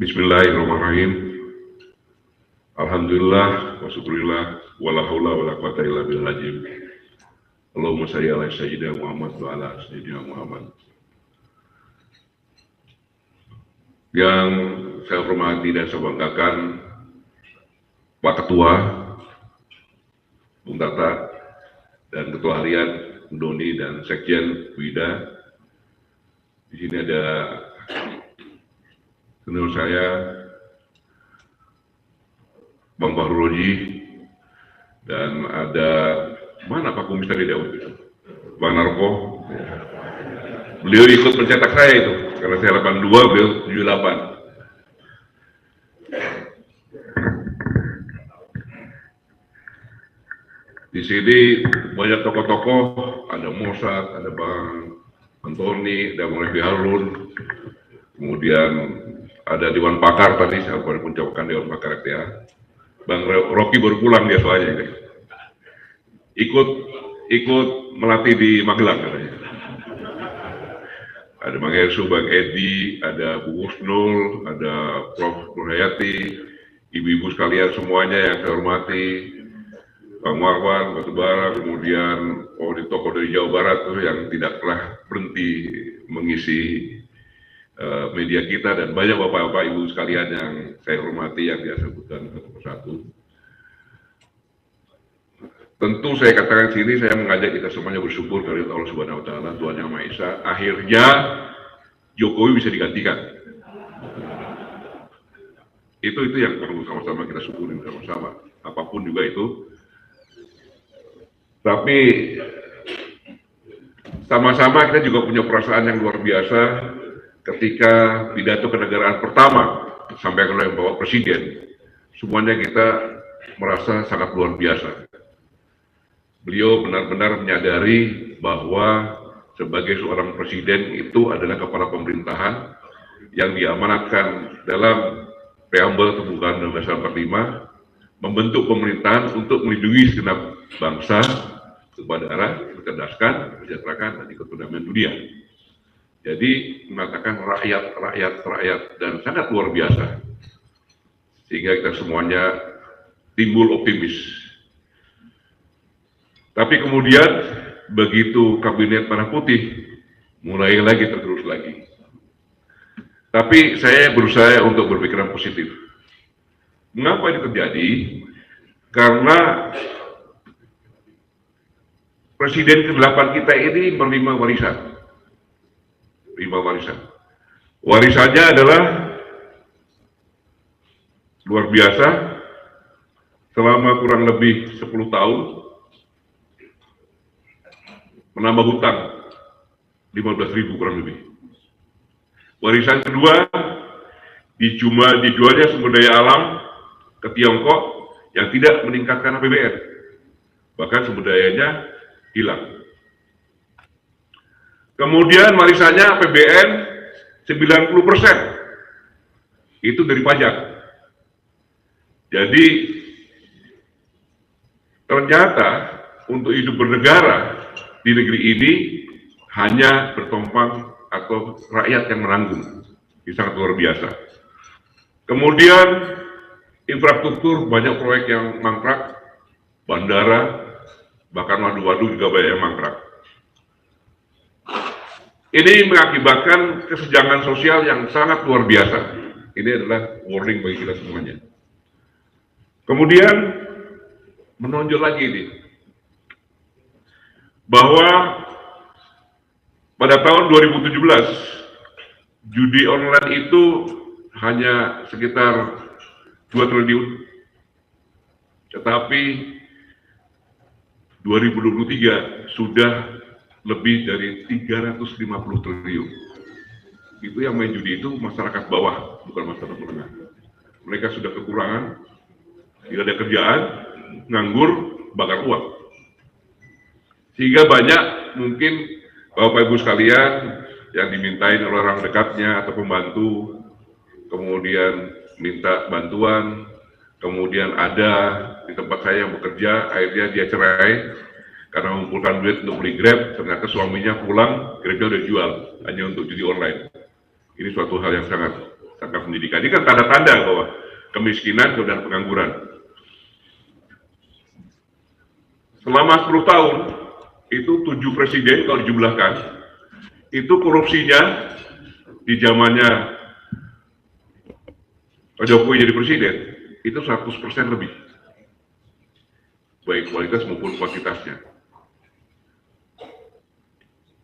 Bismillahirrahmanirrahim. Alhamdulillah wa syukurillah wala haula wala quwata illa billahil azim. Allahumma shalli ala sayyidina Muhammad wa ala sayyidina Muhammad. Yang saya hormati dan saya banggakan Pak Ketua Bung Tata dan Ketua Harian Bung Doni dan Sekjen Wida. Di sini ada senior saya Bang Fahru Roji, dan ada mana Pak Kumis tadi Daud itu? Bang Narko. Beliau ikut mencetak saya itu, karena saya 82, beliau 78. Di sini banyak tokoh-tokoh, ada Mosat, ada Bang Antoni, ada Bang Refli Harun, kemudian ada Dewan Pakar tadi, saya baru mencobakan Dewan Pakar ya. Bang Rocky baru pulang dia soalnya, ikut melatih di Magelang katanya. Ada Bang Ersu, Bang Edi, ada Bu Husnul, ada Prof. Nurhayati, ibu-ibu sekalian semuanya yang saya hormati, Bang Marwan, Batubara, kemudian tokoh dari Jawa Barat tuh yang tidak pernah berhenti mengisi media kita, dan banyak bapak-bapak ibu sekalian yang saya hormati yang dia sebutkan satu persatu. Tentu saya katakan sini, saya mengajak kita semuanya bersyukur dari Allah Subhanahu Wa Taala, Tuhan Yang Maha Esa. Akhirnya Jokowi bisa digantikan. Itu yang perlu sama-sama kita syukuri bersama-sama. Apapun juga itu. Tapi sama-sama kita juga punya perasaan yang luar biasa ketika pidato kenegaraan pertama disampaikan oleh Bapak Presiden. Semuanya kita merasa sangat luar biasa. Beliau benar-benar menyadari bahwa sebagai seorang presiden itu adalah kepala pemerintahan yang diamanatkan dalam preambel pembukaan Undang-Undang 45, membentuk pemerintahan untuk melindungi segenap bangsa, kepada arah mencerdaskan, mensejahterakan, dan ikut perdamaian dunia. Jadi mengatakan rakyat, dan sangat luar biasa. Sehingga kita semuanya timbul optimis. Tapi kemudian begitu kabinet merah putih mulai lagi tergerus lagi. Tapi saya berusaha untuk berpikiran positif. Mengapa ini terjadi? Karena Presiden ke-8 kita ini menerima warisan. Warisannya adalah luar biasa. Selama kurang lebih 10 tahun menambah hutang 15.000 kurang lebih. Warisan kedua dijualnya sumber daya alam ke Tiongkok yang tidak meningkatkan APBN, bahkan sumber dayanya hilang. Kemudian warisannya APBN 90% itu dari pajak. Jadi ternyata untuk hidup bernegara di negeri ini hanya bertompang atau rakyat yang menanggung. Ini sangat luar biasa. Kemudian infrastruktur, banyak proyek yang mangkrak, bandara, bahkan waduk-waduk juga banyak yang mangkrak. Ini mengakibatkan kesenjangan sosial yang sangat luar biasa. Ini adalah warning bagi kita semuanya. Kemudian menonjol lagi ini, bahwa pada tahun 2017 judi online itu hanya sekitar 2 triliun, tetapi 2023 sudah lebih dari 350 triliun. Itu yang main judi itu masyarakat bawah, bukan masyarakat menengah. Mereka sudah kekurangan, tidak ada kerjaan, nganggur, bakar uang. Sehingga banyak mungkin Bapak Ibu sekalian yang dimintain oleh orang dekatnya atau pembantu, kemudian minta bantuan, kemudian ada di tempat saya yang bekerja, akhirnya dia cerai karena mengumpulkan duit untuk beli Grab, ternyata suaminya pulang, Grabnya udah jual hanya untuk judi online. Ini suatu hal yang sangat tentang pendidikan. Ini kan tanda-tanda bahwa kemiskinan dan pengangguran. Selama 10 tahun, itu 7 presiden kalau dijumlahkan, itu korupsinya di zamannya Pak Jokowi jadi presiden, itu 100% lebih. Baik kualitas maupun kuantitasnya.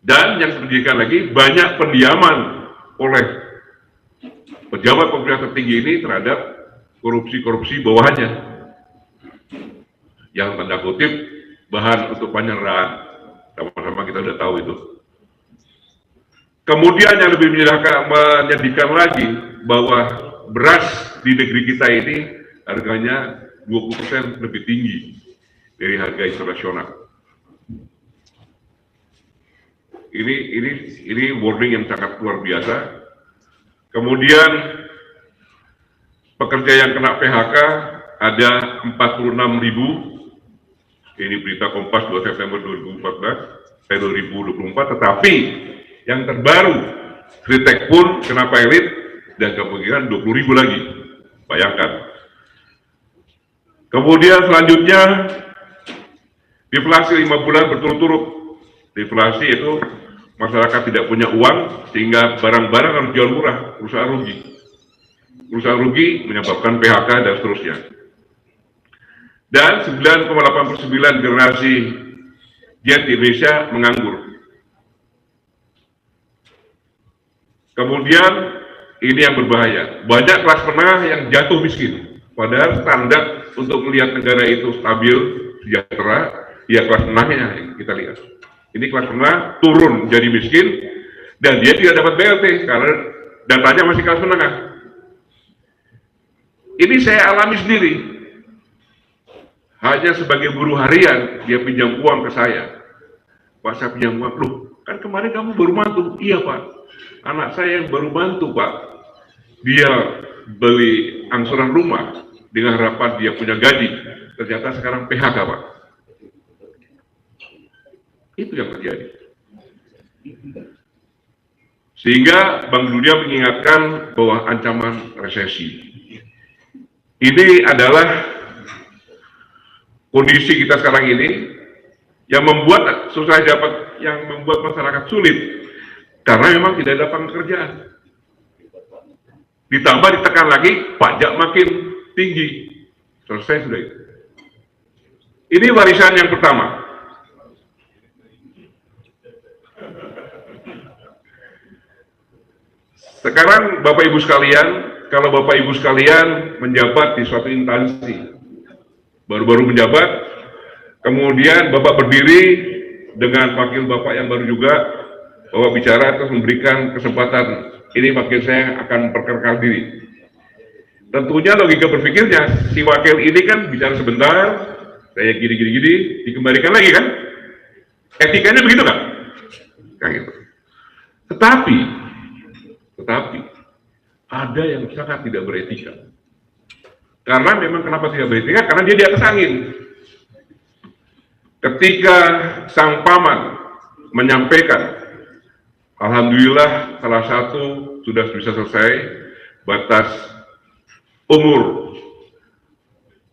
Dan yang signifikan lagi, banyak pendiaman oleh pejabat pemerintah tertinggi ini terhadap korupsi-korupsi bawahannya. Yang tanda kutip, bahan untuk penyeraan. Sama-sama kita sudah tahu itu. Kemudian yang lebih menyedihkan lagi, bahwa beras di negeri kita ini harganya 20% lebih tinggi dari harga internasional. Ini warning yang sangat luar biasa. Kemudian pekerja yang kena PHK ada 46.000. Ini berita Kompas 2 September 2024, tetapi yang terbaru Kritek pun kena pilot dan kemungkinan 20.000 lagi. Bayangkan. Kemudian selanjutnya deflasi 5 bulan berturut-turut. Deflasi itu masyarakat tidak punya uang sehingga barang-barang harus jual murah, perusahaan rugi. Perusahaan rugi menyebabkan PHK dan seterusnya. Dan 9,89 generasi Gen di Indonesia menganggur. Kemudian ini yang berbahaya, banyak kelas menengah yang jatuh miskin. Padahal standar untuk melihat negara itu stabil, sejahtera, ya kelas menengahnya yang kita lihat. Ini kelas menengah turun jadi miskin dan dia tidak dapat BLT karena datanya masih kelas menengah. Ini saya alami sendiri. Hanya sebagai buruh harian dia pinjam uang ke saya. Pak, saya pinjam uang. Loh, kan kemarin kamu baru bantu. Iya Pak, anak saya yang baru bantu Pak. Dia beli angsuran rumah dengan harapan dia punya gaji. Ternyata sekarang PHK Pak. Itu yang terjadi. Sehingga Bank Dunia mengingatkan bahwa ancaman resesi. Ini adalah kondisi kita sekarang ini yang membuat susah dapat, yang membuat masyarakat sulit karena memang tidak ada pekerjaan. Ditambah ditekan lagi pajak makin tinggi. Selesai sudah itu. Ini warisan yang pertama. Sekarang Bapak Ibu sekalian, kalau Bapak Ibu sekalian menjabat di suatu instansi, baru-baru menjabat, kemudian Bapak berdiri dengan wakil Bapak yang baru juga, Bapak bicara terus memberikan kesempatan, ini wakil saya akan perkenalkan diri. Tentunya logika berpikirnya, si wakil ini kan bicara sebentar, saya gini-gini, dikembalikan lagi kan? Etikanya begitu kan? Kayak gitu. Tetapi ada yang sangat tidak beretika. Karena memang kenapa tidak beretika? Karena dia di atas angin. Ketika sang paman menyampaikan, alhamdulillah salah satu sudah bisa selesai, batas umur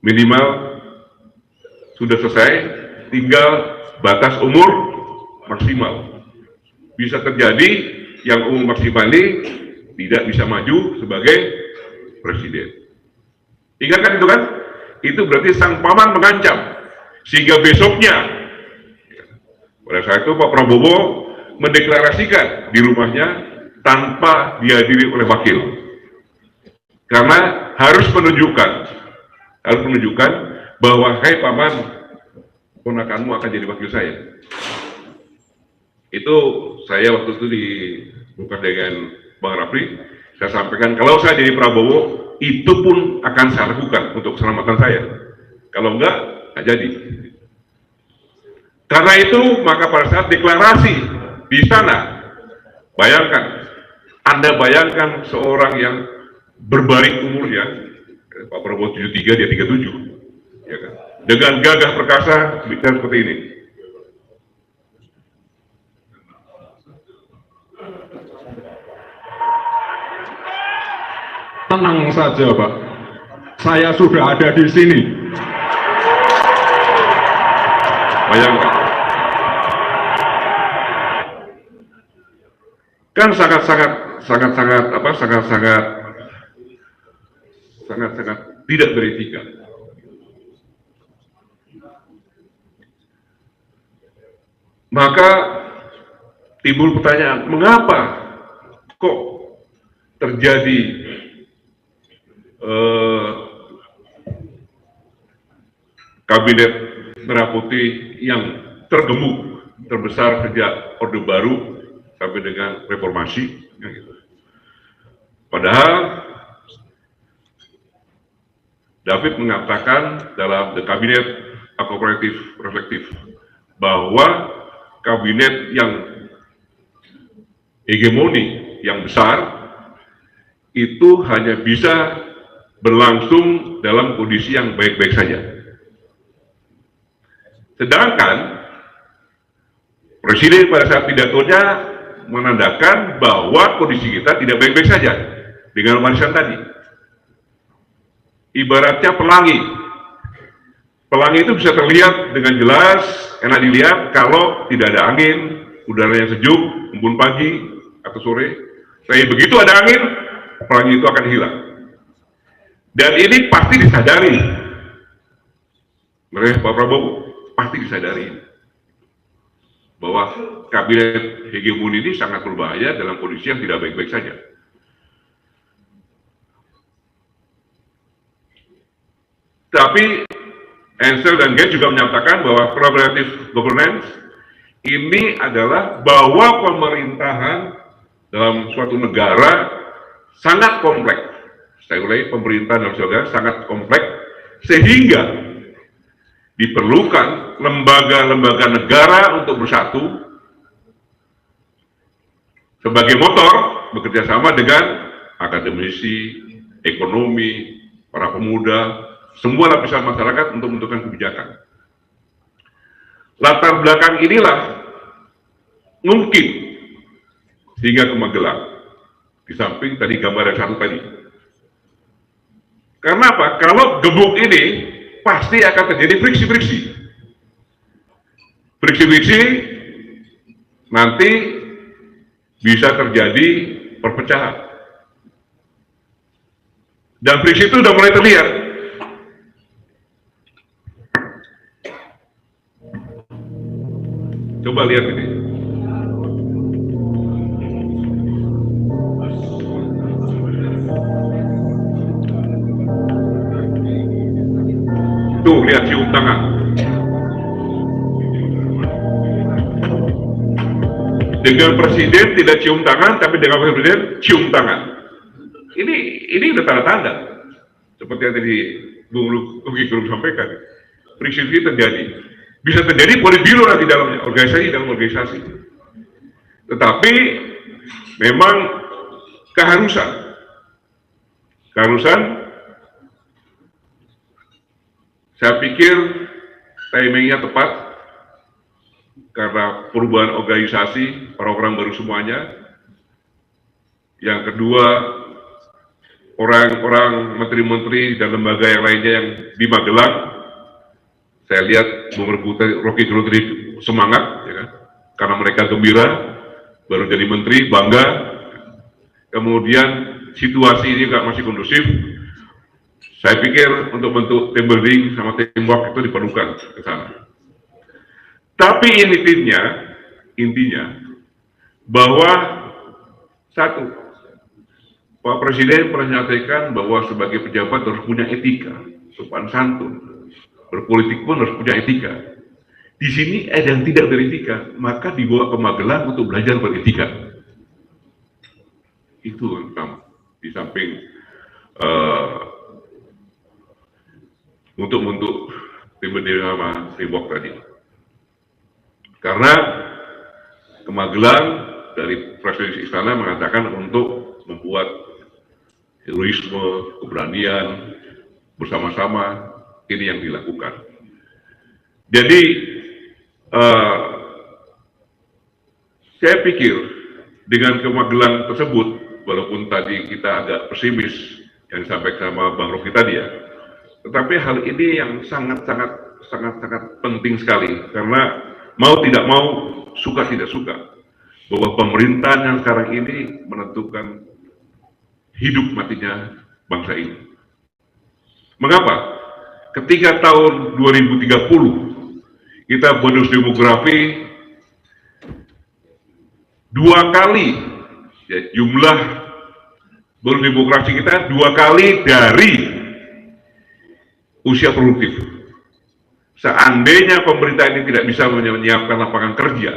minimal sudah selesai, tinggal batas umur maksimal. Bisa terjadi yang umur maksimal ini tidak bisa maju sebagai presiden. Ingatkan itu kan? Itu berarti sang paman mengancam. Sehingga besoknya, pada saat itu Pak Prabowo mendeklarasikan di rumahnya tanpa dihadiri oleh wakil. Karena harus menunjukkan bahwa hai paman, ponakanmu akan jadi wakil saya. Itu saya waktu itu bukan dengan Bang Rafli, saya sampaikan kalau saya jadi Prabowo, itu pun akan saya lakukan untuk keselamatan saya. Kalau enggak jadi. Karena itu, maka pada saat deklarasi di sana, bayangkan, Anda bayangkan seorang yang berbalik umurnya, Pak Prabowo 73, dia 37, ya kan? Dengan gagah perkasa bicara seperti ini. Tenang saja, Pak. Saya sudah ada di sini. Bayangkan. Kan sangat tidak beretika. Maka timbul pertanyaan, mengapa kok terjadi kabinet merah putih yang tergemuk, terbesar sejak Orde Baru sampai dengan reformasi, gitu. Padahal David mengatakan dalam The Cabinet a Cooperative Perspective bahwa kabinet yang hegemoni, yang besar, itu hanya bisa berlangsung dalam kondisi yang baik-baik saja. Sedangkan Presiden pada saat pidatonya menandakan bahwa kondisi kita tidak baik-baik saja dengan warisan tadi. Ibaratnya pelangi. Pelangi itu bisa terlihat dengan jelas, enak dilihat kalau tidak ada angin, udara yang sejuk, embun pagi atau sore. Tapi begitu ada angin, pelangi itu akan hilang. Dan ini pasti disadari oleh Pak Prabowo, pasti disadari bahwa kabinet hegemoni ini sangat berbahaya dalam kondisi yang tidak baik-baik saja. Tapi Ansel dan Gates juga menyatakan bahwa collaborative governance ini adalah bahwa pemerintahan dalam suatu negara sangat kompleks. Saya ulangi, pemerintahan dalam suatu negara sangat kompleks sehingga diperlukan lembaga-lembaga negara untuk bersatu sebagai motor bekerja sama dengan akademisi, ekonomi, para pemuda, semua lapisan masyarakat untuk menentukan kebijakan. Latar belakang inilah mungkin sehingga ke Magelang, di samping tadi gambar yang satu tadi. Karena apa? Kalau gemuk ini pasti akan terjadi friksi-friksi. Friksi-friksi nanti bisa terjadi perpecahan. Dan friksi itu sudah mulai terlihat. Coba lihat ini. Tuh, lihat cium tangan. Dengan presiden tidak cium tangan, tapi dengan presiden cium tangan. Ini udah tanda-tanda. Seperti yang tadi Bung Luki belum sampaikan. Friksi terjadi. Bisa terjadi politbiro nanti dalamnya, dalam organisasi. Tetapi memang keharusan saya pikir timingnya tepat karena perubahan organisasi, orang-orang baru semuanya. Yang kedua, orang-orang menteri-menteri dan lembaga yang lainnya yang di Magelang, saya lihat Bung Rocky Gerung tadi semangat, ya kan? Karena mereka gembira, baru jadi menteri, bangga. Kemudian situasi ini juga masih kondusif. Saya pikir untuk bentuk team building sama teamwork itu diperlukan ke sana. Tapi intinya bahwa satu, Pak Presiden pernah menyatakan bahwa sebagai pejabat harus punya etika, sopan santun. Berpolitik pun harus punya etika. Di sini ada yang tidak beretika, maka dibawa ke Magelang untuk belajar beretika. Itu yang pertama. Di samping untuk tim berdiri sama Tembok tadi. Karena ke Magelang dari Presiden Istana mengatakan untuk membuat heroisme, keberanian bersama-sama. Ini yang dilakukan. Jadi saya pikir dengan ke Magelang tersebut, walaupun tadi kita agak pesimis yang disampaikan sama Bang Rocky tadi ya. Tetapi hal ini yang sangat penting sekali, karena mau tidak mau, suka tidak suka, bahwa pemerintahan yang sekarang ini menentukan hidup matinya bangsa ini. Mengapa? Ketika tahun 2030 kita bonus demografi 2 kali, ya, jumlah bonus demografi kita 2 kali dari usia produktif. Seandainya pemerintah ini tidak bisa menyiapkan lapangan kerja,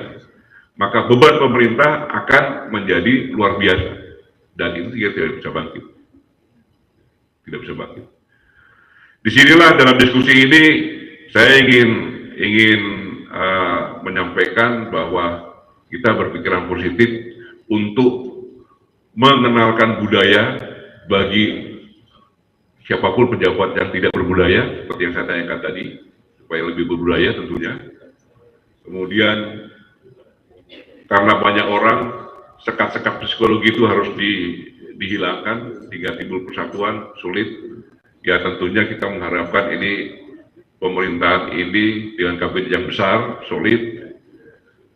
maka beban pemerintah akan menjadi luar biasa, dan itu tidak bisa bangkit. Tidak bisa bangkit. Disinilah dalam diskusi ini saya ingin menyampaikan bahwa kita berpikiran positif untuk mengenalkan budaya bagi siapapun pejabat yang tidak berbudaya, seperti yang saya tanyakan tadi, supaya lebih berbudaya tentunya. Kemudian karena banyak orang, sekat-sekat psikologi itu harus dihilangkan sehingga timbul persatuan, sulit. Ya tentunya kita mengharapkan ini pemerintahan ini dengan kabinet yang besar, solid,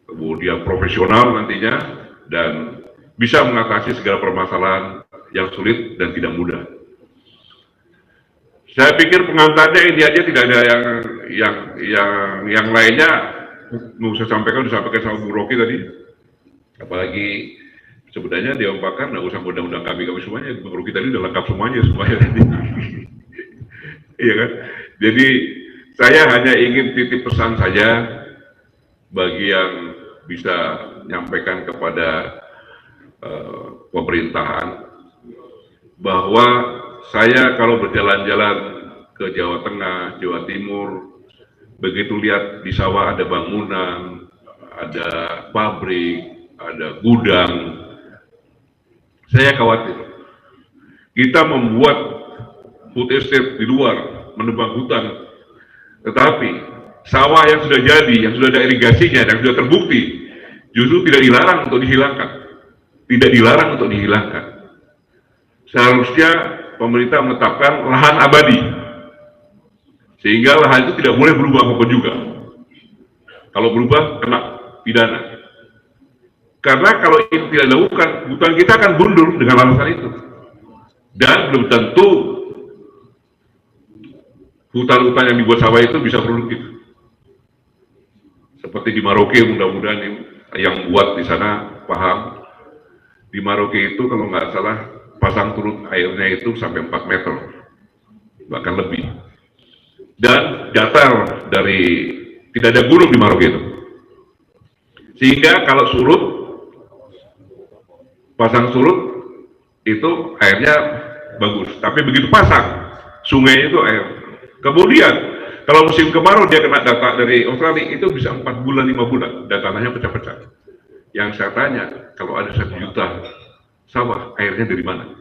kemudian profesional nantinya, dan bisa mengatasi segala permasalahan yang sulit dan tidak mudah. Saya pikir pengantarnya ini aja, tidak ada yang lainnya. Mau saya sampaikan, disampaikan sama Bu Rocky tadi. Apalagi sebenarnya Dewan Pakar nggak usah undang-undang kami semuanya. Bu Rocky tadi udah lengkap semuanya tadi. Iya kan? Jadi saya hanya ingin titip pesan saja bagi yang bisa menyampaikan kepada pemerintahan, bahwa saya kalau berjalan-jalan ke Jawa Tengah, Jawa Timur, begitu lihat di sawah ada bangunan, ada pabrik, ada gudang, saya khawatir. Kita membuat food estate di luar, menebang hutan, tetapi sawah yang sudah jadi, yang sudah ada irigasinya, yang sudah terbukti, justru tidak dilarang untuk dihilangkan. Tidak dilarang untuk dihilangkan. Seharusnya pemerintah menetapkan lahan abadi, sehingga lahan itu tidak boleh berubah apapun juga. Kalau berubah, kena pidana. Karena kalau ini tidak dilakukan, hutan kita akan mundur dengan alasan itu. Dan belum tentu hutan-hutan yang dibuat sawah itu bisa produktif. Seperti di Merauke, mudah-mudahan yang buat di sana paham. Di Merauke itu kalau nggak salah pasang surut airnya itu sampai 4 meter, bahkan lebih. Dan datar dari, tidak ada gunung di Merauke itu. Sehingga kalau surut, pasang surut itu airnya bagus. Tapi begitu pasang, sungai itu air. Kemudian kalau musim kemarau dia kena data dari Australia, itu bisa 4 bulan, 5 bulan, dan tanahnya pecah-pecah. Yang saya tanya, kalau ada 1 juta sawah, airnya dari mana?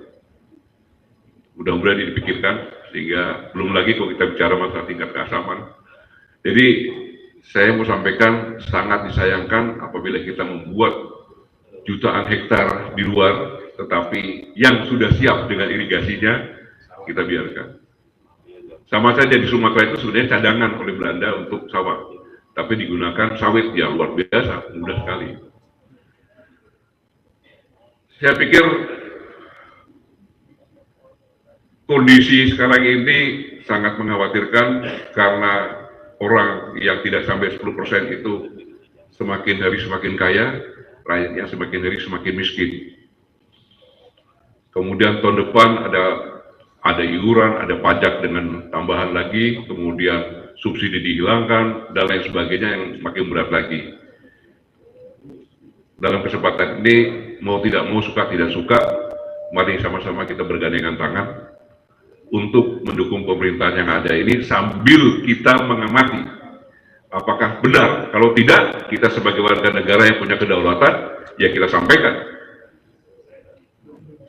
Mudah-mudahan dipikirkan, sehingga belum lagi kalau kita bicara masalah tingkat keasaman. Jadi saya mau sampaikan, sangat disayangkan apabila kita membuat jutaan hektar di luar, tetapi yang sudah siap dengan irigasinya kita biarkan. Sama saja di Sumatera itu sebenarnya cadangan oleh Belanda untuk sawah, tapi digunakan sawit, ya luar biasa, mudah sekali. Saya pikir kondisi sekarang ini sangat mengkhawatirkan, karena orang yang tidak sampai 10% itu semakin hari semakin kaya, rakyatnya semakin hari semakin miskin. Kemudian tahun depan ada iuran, ada pajak dengan tambahan lagi, kemudian subsidi dihilangkan, dan lain sebagainya yang semakin berat lagi. Dalam kesempatan ini, mau tidak mau, suka tidak suka, mari sama-sama kita bergandengan tangan untuk mendukung pemerintahan yang ada ini, sambil kita mengamati apakah benar. Kalau tidak, kita sebagai warga negara yang punya kedaulatan, ya kita sampaikan.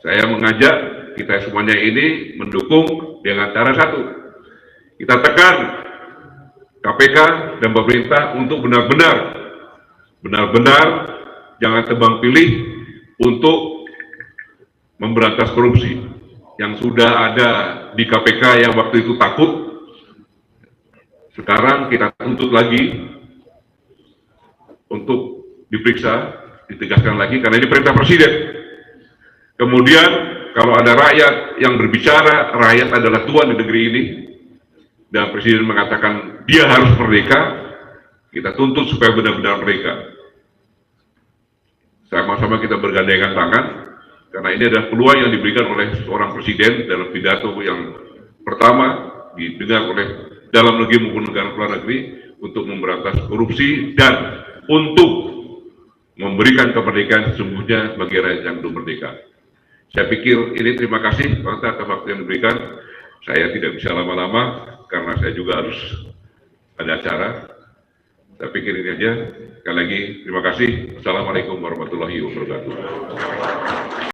Saya mengajak kita semuanya ini mendukung dengan cara satu, kita tekan KPK dan pemerintah untuk benar-benar jangan tebang pilih untuk memberantas korupsi. yang sudah ada di KPK yang waktu itu takut, sekarang kita tuntut lagi untuk diperiksa, ditegaskan lagi, karena ini perintah Presiden. Kemudian, kalau ada rakyat yang berbicara, rakyat adalah tuan di negeri ini, dan Presiden mengatakan dia harus merdeka, kita tuntut supaya benar-benar merdeka. Sama-sama kita bergandengan tangan, karena ini adalah peluang yang diberikan oleh seorang Presiden dalam pidato yang pertama didengar oleh dalam negeri maupun negara luar negeri untuk memberantas korupsi dan untuk memberikan kemerdekaan sesungguhnya bagi rakyat yang belum merdeka. Saya pikir ini, terima kasih atas waktu yang diberikan. Saya tidak bisa lama-lama karena saya juga harus ada acara. Saya pikir ini aja. Sekali lagi terima kasih. Assalamualaikum warahmatullahi wabarakatuh.